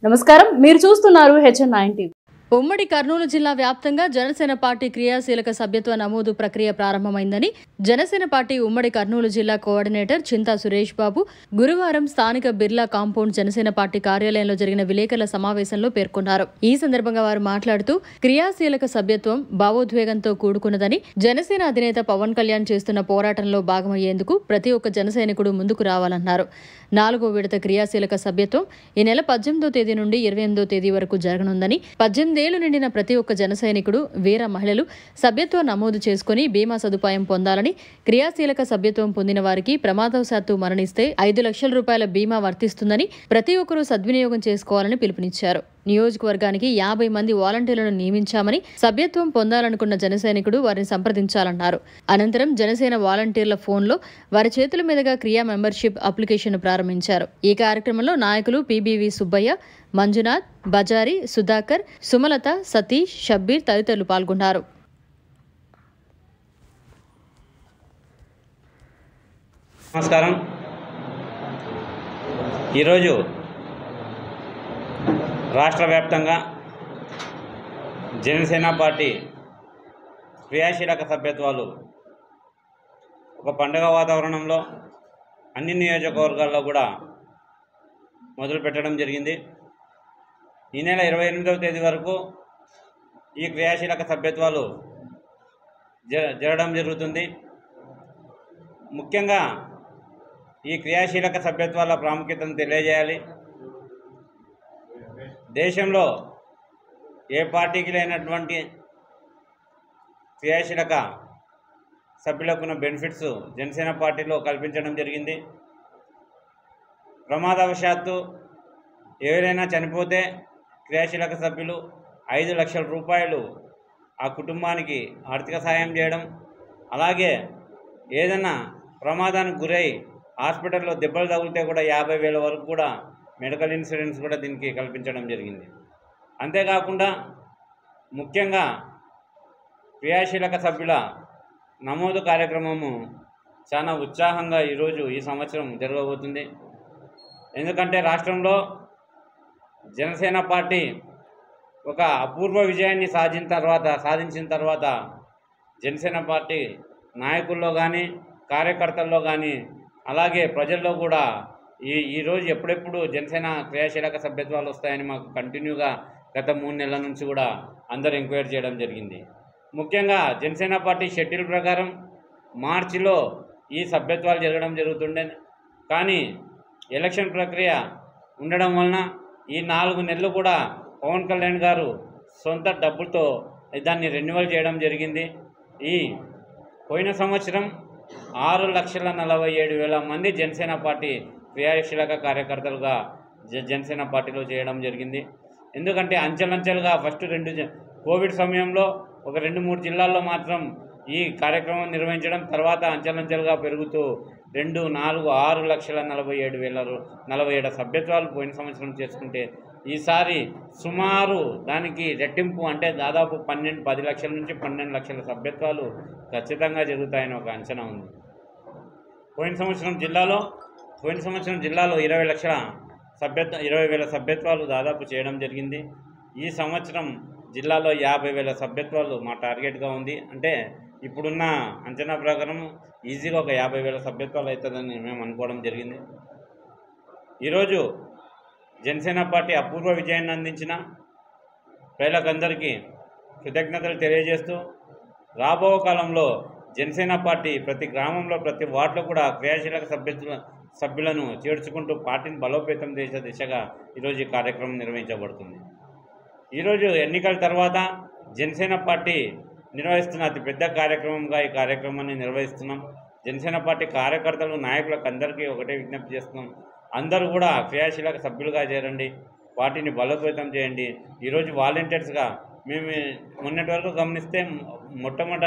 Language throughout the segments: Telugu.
నమస్కారం, మీరు చూస్తున్నారు HN9 టీవీ. ఉమ్మడి కర్నూలు జిల్లా వ్యాప్తంగా జనసేన పార్టీ క్రియాశీలక సభ్యత్వ నమోదు ప్రక్రియ ప్రారంభమైందని జనసేన పార్టీ ఉమ్మడి కర్నూలు జిల్లా కోఆర్డినేటర్ చింతా సురేష్ బాబు గురువారం స్థానిక బిర్లా కాంపౌండ్ జనసేన పార్టీ కార్యాలయంలో జరిగిన విలేకరుల సమావేశంలో పేర్కొన్నారు. ఈ సందర్భంగా వారు మాట్లాడుతూ క్రియాశీలక సభ్యత్వం భావోద్వేగంతో కూడుకున్నదని, జనసేన అధినేత పవన్ కళ్యాణ్ చేస్తున్న పోరాటంలో భాగమయ్యేందుకు ప్రతి ఒక్క జనసైనికుడు ముందుకు రావాలన్నారు. 4వ విడత క్రియాశీలక సభ్యత్వం ఈ నెల 18వ తేదీ నుండి 28వ తేదీ వరకు జరగనుందని, 18 ఏళ్లు నిండిన ప్రతి ఒక్క జనసైనికుడు, వీర మహిళలు సభ్యత్వం నమోదు చేసుకుని బీమా సదుపాయం పొందాలని, క్రియాశీలక సభ్యత్వం పొందిన వారికి ప్రమాదవశాత్తు మరణిస్తే 5 లక్షల రూపాయల బీమా వర్తిస్తుందని ప్రతి ఒక్కరూ సద్వినియోగం చేసుకోవాలని పిలుపునిచ్చారు. నియోజకవర్గానికి 50 మంది వాలంటీర్లను నియమించామని, సభ్యత్వం పొందాలనుకున్న జనసైనికుడు వారిని సంప్రదించాలన్నారు. అనంతరం జనసేన వాలంటీర్ల ఫోన్లో వారి చేతుల మీదుగా క్రియా మెంబర్షిప్ అప్లికేషన్ ప్రారంభించారు. ఈ కార్యక్రమంలో నాయకులు PBV సుబ్బయ్య, మంజునాథ్, బజారి, సుధాకర్, సుమలత, సతీష్, షబ్బీర్ తదితరులు పాల్గొన్నారు. నమస్కారం. ఈరోజు రాష్ట్ర వ్యాప్తంగా జనసేన పార్టీ క్రియాశీలక సభ్యత్వాలు ఒక పండుగ వాతావరణంలో అన్ని నియోజకవర్గాల్లో కూడా మొదలు పెట్టడం జరిగింది. ఈ నెల 28వ తేదీ వరకు ఈ క్రియాశీలక సభ్యత్వాలు జరగడం జరుగుతుంది. ముఖ్యంగా ఈ క్రియాశీలక సభ్యత్వాల ప్రాముఖ్యతను తెలియజేయాలి. దేశంలో ఏ పార్టీకి లేనటువంటి క్రియాశీలక సభ్యులకున్న బెనిఫిట్స్ జనసేన పార్టీలో కల్పించడం జరిగింది. ప్రమాదవశాత్తు ఎవరైనా చనిపోతే క్రియాశీలక సభ్యులు 5 లక్షల రూపాయలు ఆ కుటుంబానికి ఆర్థిక సాయం చేయడం, అలాగే ఏదైనా ప్రమాదానికి గురై హాస్పిటల్లో దెబ్బలు తగిలితే కూడా 50,000 వరకు కూడా మెడికల్ ఇన్సూరెన్స్ కూడా దీనికి కల్పించడం జరిగింది. అంతేకాకుండా ముఖ్యంగా క్రియాశీలక సభ్యుల నమోదు కార్యక్రమము చాలా ఉత్సాహంగా ఈ సంవత్సరం జరగబోతుంది. ఎందుకంటే రాష్ట్రంలో జనసేన పార్టీ ఒక అపూర్వ విజయాన్ని సాధించిన తర్వాత జనసేన పార్టీ నాయకుల్లో కానీ, కార్యకర్తల్లో కానీ, అలాగే ప్రజల్లో కూడా ఈరోజు ఎప్పుడెప్పుడు జనసేన క్రియాశీలక సభ్యత్వాలు వస్తాయని మాకు కంటిన్యూగా గత 3 నెలల నుంచి కూడా అందరూ ఎంక్వైరీ చేయడం జరిగింది. ముఖ్యంగా జనసేన పార్టీ షెడ్యూల్ ప్రకారం మార్చిలో ఈ సభ్యత్వాలు జరగడం జరుగుతుండే, కానీ ఎలక్షన్ ప్రక్రియ ఉండడం వలన ఈ 4 నెలలు కూడా పవన్ కళ్యాణ్ గారు సొంత డబ్బులతో దాన్ని రెన్యువల్ చేయడం జరిగింది. ఈ పోయిన సంవత్సరం 6,47,000 మంది జనసేన పార్టీ క్రియాశీలక కార్యకర్తలుగా జనసేన పార్టీలో చేయడం జరిగింది. ఎందుకంటే అంచెలంచెలుగా ఫస్ట్ కోవిడ్ సమయంలో ఒక 2-3 జిల్లాల్లో మాత్రం ఈ కార్యక్రమం నిర్వహించడం, తర్వాత అంచెలంచెలుగా పెరుగుతూ 2, 4, 6,47,047 సభ్యత్వాలు పోయిన సంవత్సరం చేసుకుంటే ఈసారి సుమారు దానికి రెట్టింపు, అంటే దాదాపు 10 లక్షల నుంచి 12 లక్షల సభ్యత్వాలు ఖచ్చితంగా జరుగుతాయని ఒక అంచనా ఉంది. పోయిన సంవత్సరం జిల్లాలో 20,000 సభ్యత్వాలు దాదాపు చేయడం జరిగింది. ఈ సంవత్సరం జిల్లాలో 50,000 సభ్యత్వాలు మా టార్గెట్గా ఉంది. అంటే ఇప్పుడున్న అంచనా ప్రకారం ఈజీగా ఒక 50,000 సభ్యత్వాలు అవుతుందని మేము అనుకోవడం జరిగింది. ఈరోజు జనసేన పార్టీ అపూర్వ విజయాన్ని అందించిన ప్రజలకందరికీ కృతజ్ఞతలు తెలియజేస్తూ, రాబో కాలంలో జనసేన పార్టీ ప్రతి గ్రామంలో, ప్రతి వార్డులో కూడా క్రియాశీలక సభ్యులను చేర్చుకుంటూ పార్టీని బలోపేతం చేసే దిశగా ఈరోజు ఈ కార్యక్రమం నిర్వహించబడుతుంది. ఈరోజు ఎన్నికల తర్వాత జనసేన పార్టీ నిర్వహిస్తున్న అతిపెద్ద కార్యక్రమంగా ఈ కార్యక్రమాన్ని నిర్వహిస్తున్నాం. జనసేన పార్టీ కార్యకర్తలు, నాయకులకు అందరికీ ఒకటే విజ్ఞప్తి చేస్తున్నాం. అందరూ కూడా క్రియాశీలక సభ్యులుగా చేరండి, పార్టీని బలోపేతం చేయండి. ఈరోజు వాలంటీర్స్గా మేము మొన్నటి వరకు గమనిస్తే మొట్టమొదట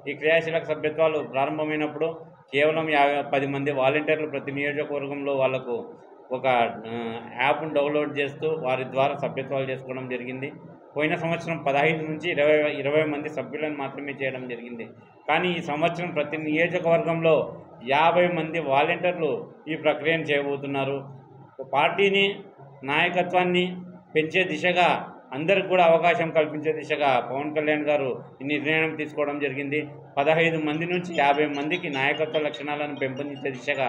ఈ క్రియాశీలక సభ్యత్వాలు ప్రారంభమైనప్పుడు కేవలం 10 మంది వాలంటీర్లు ప్రతి నియోజకవర్గంలో వాళ్లకు ఒక యాప్ను డౌన్లోడ్ చేస్తూ వారి ద్వారా సభ్యత్వాలు చేసుకోవడం జరిగింది. పోయిన సంవత్సరం 15 నుంచి 20 మంది సభ్యులను మాత్రమే చేయడం జరిగింది. కానీ ఈ సంవత్సరం ప్రతి నియోజకవర్గంలో 50 మంది వాలంటీర్లు ఈ ప్రక్రియను చేయబోతున్నారు. పార్టీని, నాయకత్వాన్ని పెంచే దిశగా అందరికి కూడా అవకాశం కల్పించే దిశగా పవన్ కళ్యాణ్ గారు ఈ నిర్ణయం తీసుకోవడం జరిగింది. 15 మంది నుంచి 50 మందికి నాయకత్వ లక్షణాలను పెంపొందించే దిశగా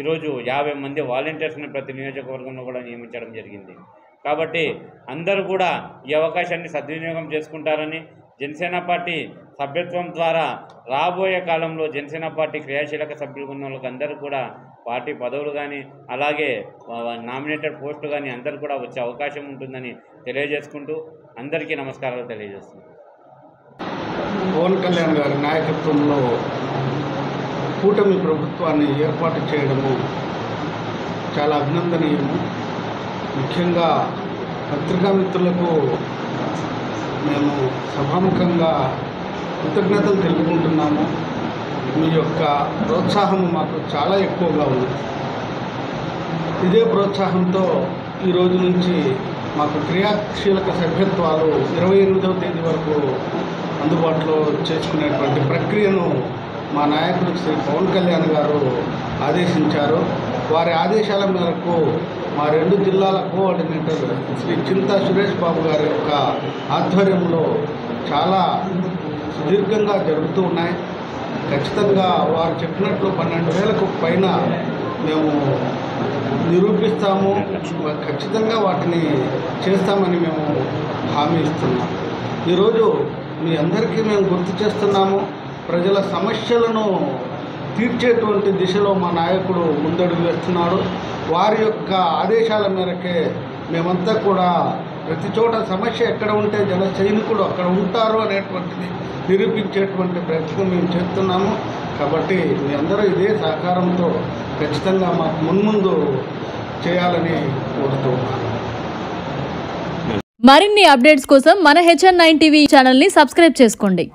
ఈరోజు 50 మంది వాలంటీర్స్ని ప్రతి నియోజకవర్గంలో కూడా నియమించడం జరిగింది. కాబట్టి అందరూ కూడా ఈ అవకాశాన్ని సద్వినియోగం చేసుకుంటారని, జనసేన పార్టీ సభ్యత్వం ద్వారా రాబోయే కాలంలో జనసేన పార్టీ క్రియాశీలక సభ్యులు ఉన్న వాళ్ళకి అందరూ కూడా పార్టీ పదవులు కానీ అలాగే నామినేటెడ్ పోస్టులు కానీ అందరూ కూడా వచ్చే అవకాశం ఉంటుందని తెలియజేసుకుంటూ అందరికీ నమస్కారాలు తెలియజేస్తున్నాను. పవన్ కళ్యాణ్ గారి నాయకత్వంలో కూటమి ప్రభుత్వాన్ని ఏర్పాటు చేయడము చాలా అభినందనీయము. ముఖ్యంగా పత్రికా మిత్రులకు మేము సభాముఖంగా కృతజ్ఞతలు తెలుపుకుంటున్నాము. మీ యొక్క ప్రోత్సాహం మాకు చాలా ఎక్కువగా ఉంది. ఇదే ప్రోత్సాహంతో ఈ రోజు నుంచి మాకు క్రియాశీలక సభ్యత్వాలు 28వ తేదీ వరకు అందుబాటులో చేసుకునేటువంటి ప్రక్రియను మా నాయకుడు శ్రీ పవన్ కళ్యాణ్ గారు ఆదేశించారు. వారి ఆదేశాల మేరకు మా 2 జిల్లాల కోఆర్డినేటర్ శ్రీ చింతా సురేష్ బాబు గారి యొక్క ఆధ్వర్యంలో చాలా సుదీర్ఘంగా జరుగుతూ ఉన్నాయి. ఖచ్చితంగా వారు చెప్పినట్లు 12,000కు పైన మేము నిరూపిస్తాము, ఖచ్చితంగా వాటిని చేస్తామని మేము హామీ ఇస్తున్నాం. ఈరోజు మీ అందరికీ మేము గుర్తు చేస్తున్నాము, ప్రజల సమస్యలను తీర్చేటువంటి దిశలో మా నాయకుడు ముందడుగు వేస్తున్నాడు. వారి యొక్క ఆదేశాల మేరకే మేమంతా కూడా ప్రతి చోట సమస్య ఎక్కడ ఉంటే జన సైనికుడు అక్కడ ఉంటారు అనేటువంటిది నిరూపించేటువంటి ప్రయత్నం మేము చేస్తున్నాము. కాబట్టి మీ అందరూ ఇదే సహకారంతో ఖచ్చితంగా మాకు మున్ముందు చేయాలని కోరుతున్నాను. మరిన్ని అప్డేట్స్ కోసం మన HN9 టీవీ ఛానల్ని సబ్స్క్రైబ్ చేసుకోండి.